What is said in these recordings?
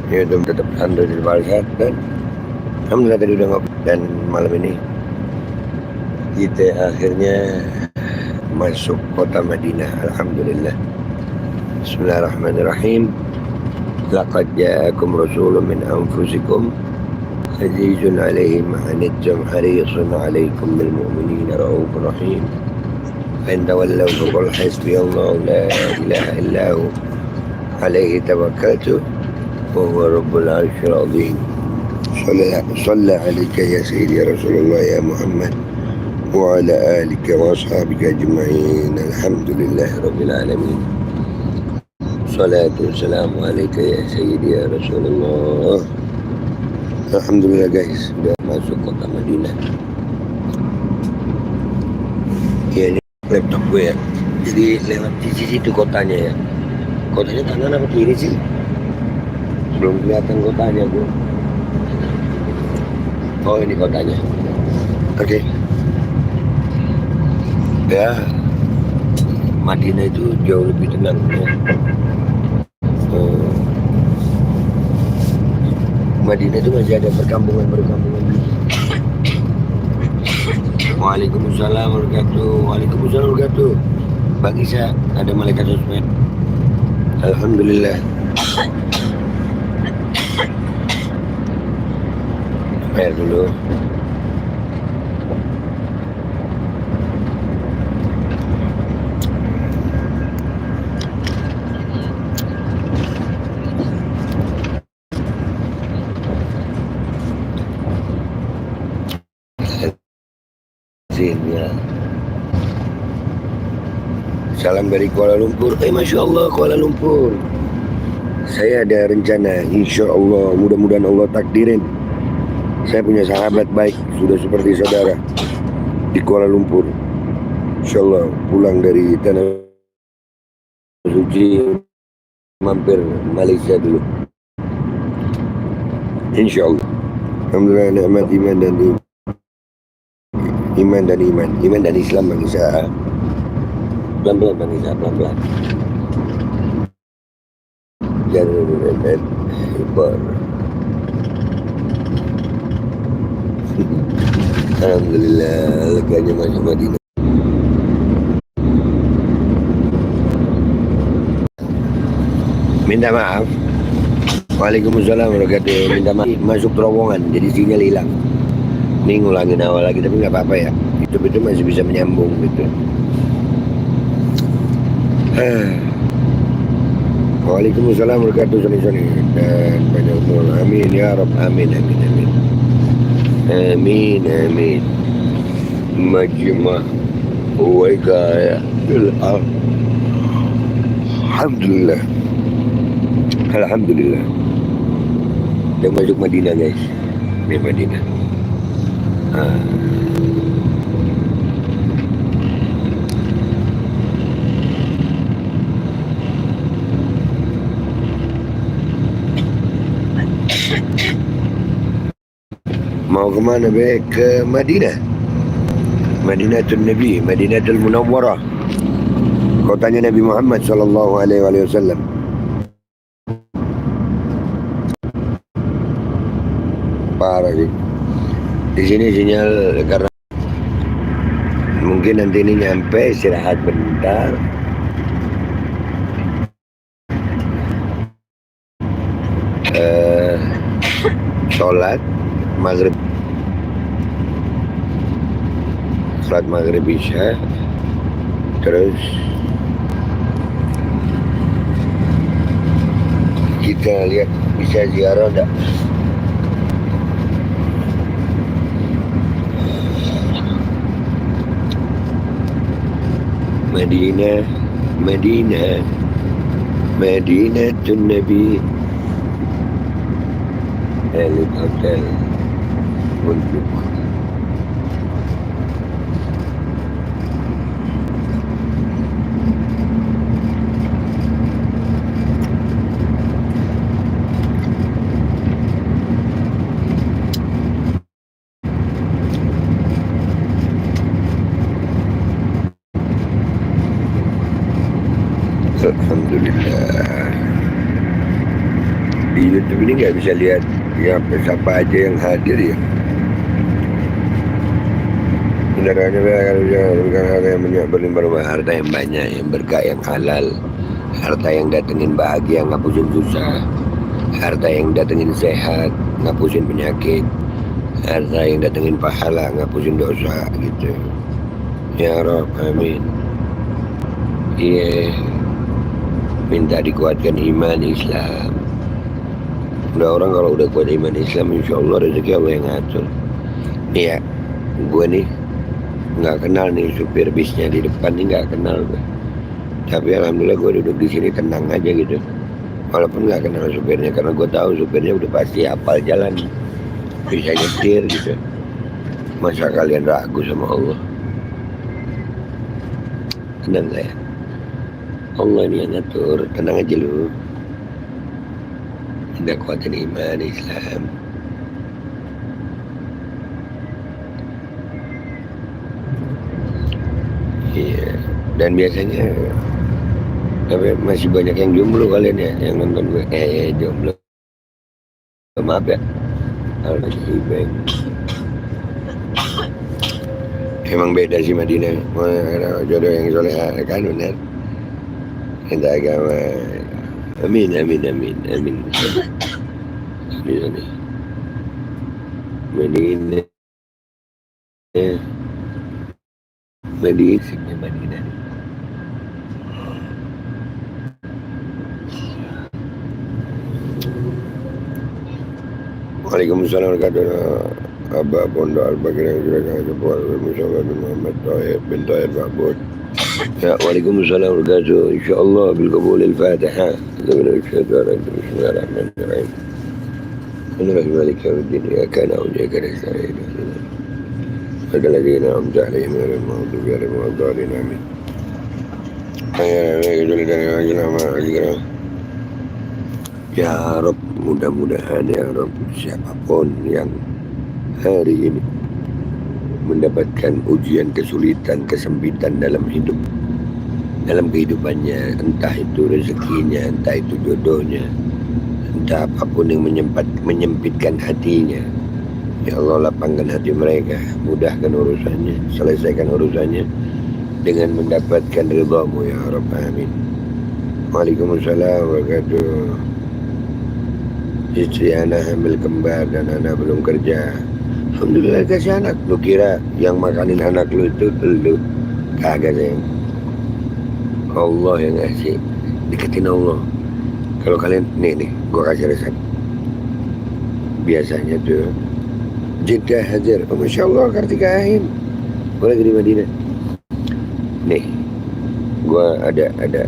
Ya itu tetap alhamdulillah sehat dan alhamdulillah tadi udah ngopi. Dan malam ini kita akhirnya masuk kota Madinah. Alhamdulillah. Bismillahirrahmanirrahim. Laqad ja'akum rasulun min anfusikum azizun 'alaihi ma 'anittum harisun 'alaikum bil mu'minina raufur rahim. Fa in tawallaw faqul hasbiyallahu la ilaha illa hu 'alaihi tawakkaltu wa huwa rabbul 'arsyil 'azim. صلى عليك يا سيدي يا رسول الله يا محمد وعلى آلك وأصحابك أجمعين الحمد لله رب العالمين صلاة والسلام عليك يا سيدي يا رسول الله. Alhamdulillah guys, udah masuk kota Madinah. Ya ini laptop gue ya, jadi lewat sisi situ kotanya ya. Kotanya kanan apa kiri sih? Belum kelihatan kotanya gue. Oh ini kotanya. Oke. Ya, Madinah itu jauh lebih tenang ya. Madinah itu masih ada perkampungan. Waalaikumsalam warahmatullahi wabarakatuh. Waalaikumsalam warahmatullahi wabarakatuh. Bang Isa, ada malaikat sosmed. Alhamdulillah. Air dulu. Ya. Salam dari Kuala Lumpur. Masya Allah Kuala Lumpur. Saya ada rencana, insya Allah, mudah-mudahan Allah takdirin. Saya punya sahabat baik, sudah seperti saudara di Kuala Lumpur. Insya Allah pulang dari tanah suci mampir Malaysia dulu. Insya Allah. Alhamdulillah nikmat iman dan Islam Bang Isa. Pelan-pelan Bang Isa, pelan-pelan. Jangan hebat. Alhamdulillah leganya masuk Madinah. Minta maaf. Waalaikumsalam warahmatullahi wabarakatuh. Minta maaf masuk terowongan jadi sinyal hilang. Ini ngulangin awal lagi tapi nggak apa-apa ya. Itu masih bisa menyambung gitu. Waalaikumsalam warahmatullahi wabarakatuh. Dan banyak umur. Amin ya Rabb. Amin. Majmah Waikaya. Alhamdulillah. Udah masuk Madinah guys. Ini Madinah. Mau kemana be? Ke Madinah. Madinatul Nabi, Madinatul Munawwarah. Kotanya Nabi Muhammad sallallahu alaihi wasallam. Parah sih. Di sini sinyal karena mungkin nanti ini nyampe istirahat bentar. Sholat maghrib Isya, terus kita lihat bisa ziarah enggak. Madinatul Nabi. Elit Hotel untuk Alhamdulillah. Di YouTube ini nggak bisa lihat ya siapa aja yang hadir ya. Kendaraannya bukan harta yang banyak, berlimpah-limpah, harta yang banyak, yang berkah, yang halal, harta yang datengin bahagia, ngapusin susah, harta yang datengin sehat, ngapusin penyakit, harta yang datengin pahala, ngapusin dosa gitu. Ya Rob, amin. Iya, minta dikuatkan iman Islam. Udah orang kalau udah kuat iman Islam, insya Allah rezeki Allah yang ngatur. Nih ya, gue nih nggak kenal nih supir bisnya di depan nih, nggak kenal gue. Tapi alhamdulillah gue duduk di sini tenang aja gitu. Walaupun nggak kenal supirnya, karena gue tahu supirnya udah pasti hafal jalan, bisa nyetir gitu. Masa kalian ragu sama Allah? Tenang saya, Allah ini yang ngatur, tenang aja lu. Tidak kuatin iman Islam. Iya, dan biasanya tapi masih banyak yang jomblo kalian ya yang nonton gue. Jomblo, maaf ya kalau lagi ibeng. Emang beda sih Madinah, jodoh yang soleh kan, benar. Minta agama, amin amin amin amin. Madinah, Madinah, Madinah, Madinah. Waalaikumsalam warahmatullahi. Abah Pondok Al-Bakir yang sudah sebuah Musawa bin Muhammad Tahir bin Tahir Mahmud. Ya, waalaikumsalam warahmatullahi. InsyaAllah bil qabul al-Fatiha. Bismillahirrahmanirrahim. Alhamdulillah maliki yaumiddin. Iyyaka na'budu wa iyyaka nasta'in. Ihdinas ladzina an'amta 'alaihim ghairil maghdubi 'alaihim waladdallin. Amin. Ya Rob, mudah-mudahan ya Rob, siapapun yang hari ini mendapatkan ujian, kesulitan, kesempitan dalam hidup, dalam kehidupannya, entah itu rezekinya, entah itu jodohnya, entah apapun yang menyempitkan hatinya, ya Allah lapangkan hati mereka, mudahkan urusannya, selesaikan urusannya dengan mendapatkan ridhamu ya Rabb, amin. Waalaikumsalam wabarakatuh. Istri anak hamil kembar dan anak belum kerja. Alhamdulillah kasih anak. Lu kira yang makanin anak lu itu lu? Kagak sayang. Allah yang ngasih. Deketin Allah. Kalau kalian nih gua kasih resep. Biasanya tuh Jeddah Hajar, Masya Allah Kartikain, gua lagi di Madinah. Nih, gua ada udah.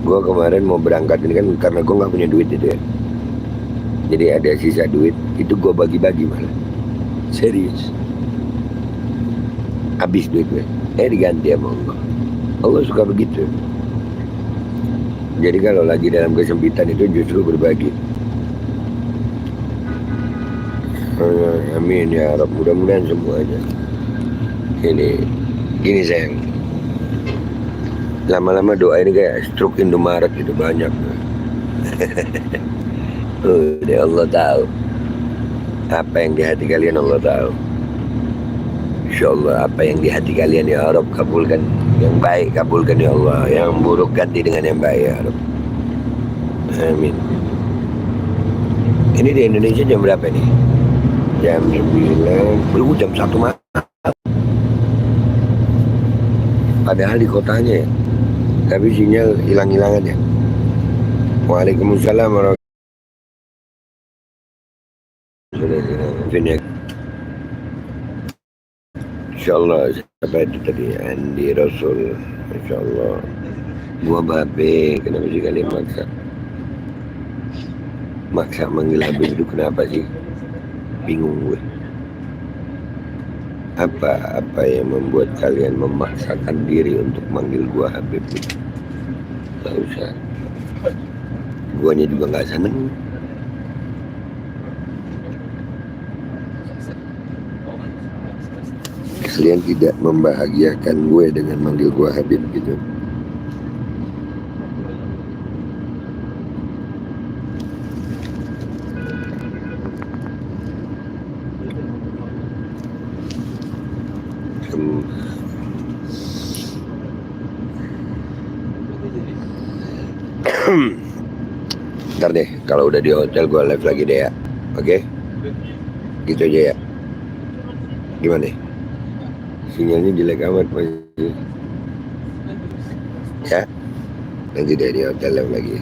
Gua kemarin mau berangkat ini kan karena gua nggak punya duit itu ya. Jadi ada sisa duit, itu gue bagi-bagi malah. Serius. Habis duit gue. Diganti sama Allah. Allah suka begitu. Jadi kalau lagi dalam kesempitan itu justru berbagi. Amin ya Rabb. Mudah-mudahan semuanya. Gini sayang. Lama-lama doa ini kayak stroke Indomaret gitu banyak. Udah Allah tahu apa yang di hati kalian, Allah tahu. InsyaAllah apa yang di hati kalian ya Rabb, kabulkan yang baik, kabulkan ya Allah, yang buruk ganti dengan yang baik ya Rabb, amin. Ini di Indonesia jam berapa nih? Jam 9, belum jam 1 malam. Padahal di kotanya ya, tapi sinyal hilang-hilangan ya. Waalaikumsalam warahmatullahi. InsyaAllah siapa itu tadi, Andi Rasul, InsyaAllah. Gua babe, kenapa sih kalian maksa manggil Habib itu, kenapa sih? Bingung gue. Apa yang membuat kalian memaksakan diri untuk manggil gua Habib itu? Gak usah. Guanya juga gak seneng. Kalian tidak membahagiakan gue dengan manggil gue Habib gitu. Ntar deh, kalau udah di hotel gue live lagi deh ya. Oke? Gitu aja ya. Gimana? Sinyalnya jelek amat masih. Ya, nanti deh di hotel live lagi.